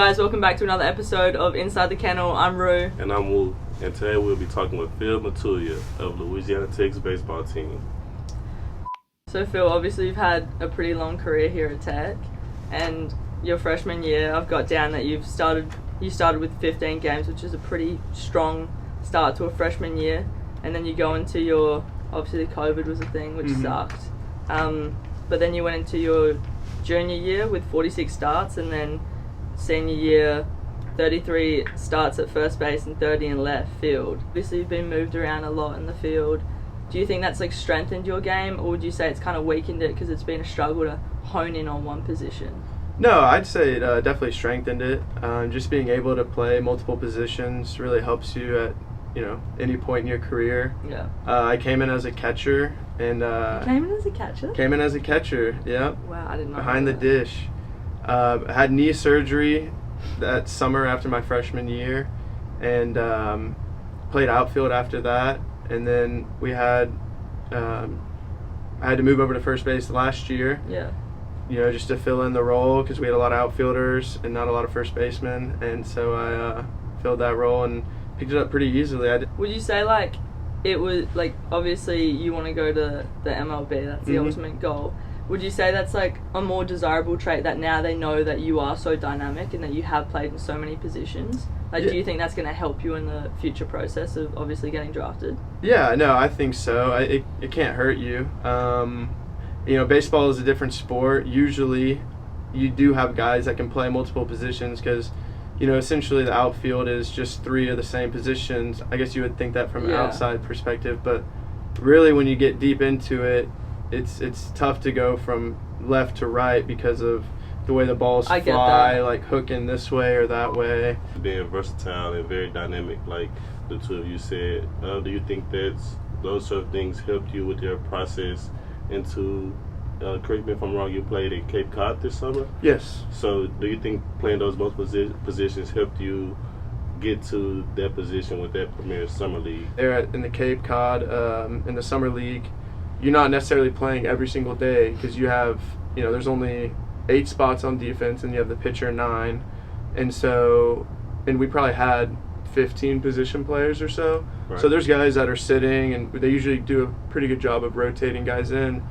Guys, welcome back to another episode of Inside the Kennel. I'm Roux. And I'm Wo. And today we'll be talking with Philip Matulia of Louisiana Tech Baseball team. So Phil, obviously you've had a pretty long career here at Tech, and your freshman year, I've got down that you started with 15 games, which is a pretty strong start to a freshman year, and then you go into your, obviously the COVID was a thing, which sucked, but then you went into your junior year with 46 starts, and then senior year 33 starts at first base and 30 in left field. Obviously you've been moved around a lot in the field. Do you think that's strengthened your game, or would you say it's kind of weakened it because it's been a struggle to hone in on one position? No, I'd say it definitely strengthened it. Just being able to play multiple positions really helps you at any point in your career. Yeah. I came in as a catcher and Came in as a catcher? Came in as a catcher. Yep. Wow, I didn't know. Behind the dish. Had knee surgery that summer after my freshman year, and played outfield after that. And then we had I had to move over to first base last year. Yeah. Just to fill in the role because we had a lot of outfielders and not a lot of first basemen, and so I filled that role and picked it up pretty easily. Would you say it was obviously you want to go to the MLB, that's the ultimate goal. Would you say that's a more desirable trait, that now they know that you are so dynamic and that you have played in so many positions? Do you think that's going to help you in the future process of obviously getting drafted? Yeah, no, I think so. It can't hurt you. Baseball is a different sport. Usually you do have guys that can play multiple positions because, essentially the outfield is just three of the same positions. I guess you would think that from an outside perspective, but really when you get deep into it, it's tough to go from left to right because of the way the balls fly, hooking this way or that way. Being versatile and very dynamic, like the two of you said, do you think those sort of things helped you with your process into, correct me if I'm wrong, you played at Cape Cod this summer? Yes. So do you think playing those multiple positions helped you get to that position with that Premier Summer League? There in the Cape Cod, in the Summer League, you're not necessarily playing every single day because you have, there's only 8 spots on defense and you have the pitcher 9. And we probably had 15 position players or so. Right. So there's guys that are sitting, and they usually do a pretty good job of rotating guys in.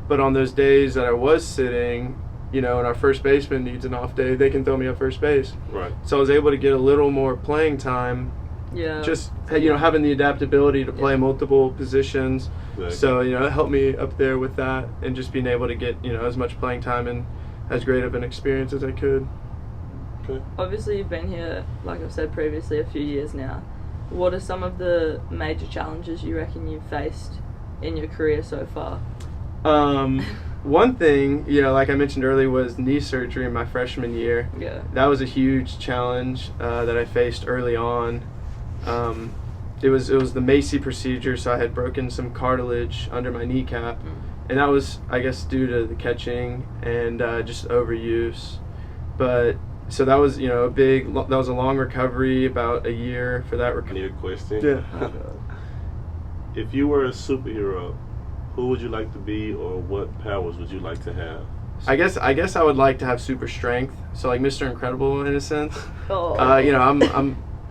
But on those days that I was sitting, and our first baseman needs an off day, they can throw me at first base. Right. So I was able to get a little more playing time. Yeah. Just having the adaptability to play multiple positions. Exactly. So it helped me up there with that, and just being able to get as much playing time and as great of an experience as I could. Okay. Obviously you've been here, like I've said previously, a few years now. What are some of the major challenges you reckon you've faced in your career so far? One thing, like I mentioned earlier, was knee surgery in my freshman year. Yeah. That was a huge challenge that I faced early on. It was the Macy procedure, so I had broken some cartilage under my kneecap, and that was, I guess, due to the catching and just overuse. But so that was, that was a long recovery, about a year for that recovery. I need a question. Yeah. If you were a superhero, who would you like to be, or what powers would you like to have? I guess I would like to have super strength, so like Mr. Incredible in a sense. Oh.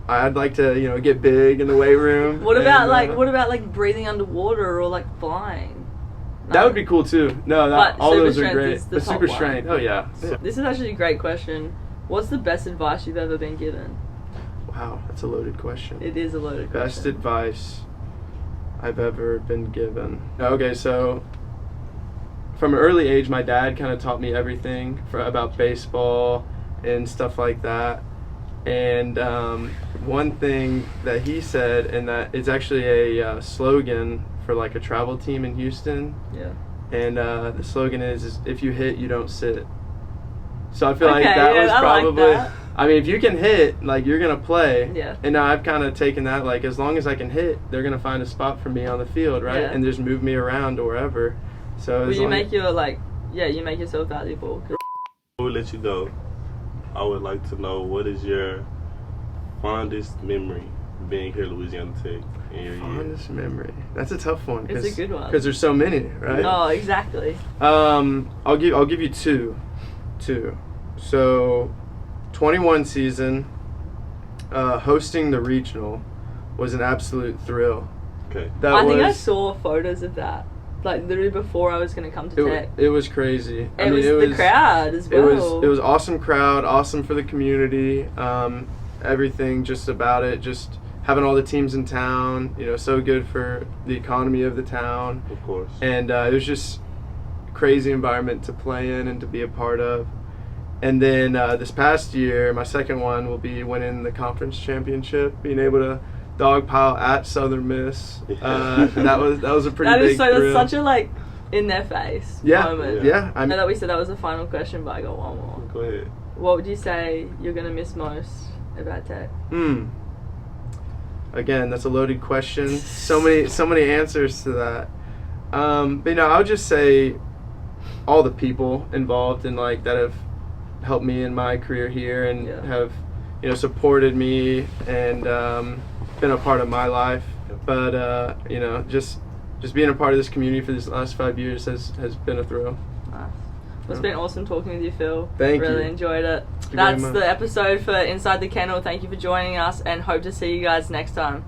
I'd like to get big in the weight room. What about breathing underwater or flying? No. That would be cool too. No, all those are great. The super one. strength. Oh yeah. This is actually a great question. What's the best advice you've ever been given? Wow, that's a loaded question. It is a loaded question. Best advice I've ever been given. Okay, so from an early age, my dad kind of taught me everything about baseball and stuff like that. And one thing that he said, and that it's actually a slogan for a travel team in Houston. Yeah. And the slogan is if you hit, you don't sit. So I feel like that was probably. Like that. I mean, if you can hit, you're gonna play. Yeah. And now I've kind of taken that, as long as I can hit, they're gonna find a spot for me on the field, right? Yeah. And just move me around or wherever. So. Well, you make yourself valuable. Before we let you go, I would like to know, what is your fondest memory being here at Louisiana Tech in your year? Fondest memory. That's a tough one. It's a good one. Because there's so many, right? Oh, exactly. I'll give you two. So 21 season, hosting the regional was an absolute thrill. Okay. I think I saw photos of that, like literally before I was going to come to Tech. It was crazy. It was the crowd as well. It was awesome crowd, awesome for the community. Everything just about it, just having all the teams in town, so good for the economy of the town. Of course. And it was just crazy environment to play in and to be a part of. And then this past year, my second one will be winning the conference championship, being able to dogpile at Southern Miss. That was a pretty big thrill. That's such a in their face moment. Yeah. I know that we said that was the final question, but I got one more. Go ahead. What would you say you're gonna miss most about Tech? Again, that's a loaded question. So many answers to that. But I would just say all the people involved in that have helped me in my career here and have supported me and been a part of my life. But just being a part of this community for these last 5 years has been a thrill. Nice. It's been awesome talking with you, Phil. Thank you. Really enjoyed it. Thank you That's very much. the episode for Inside the Kennel. Thank you for joining us and hope to see you guys next time.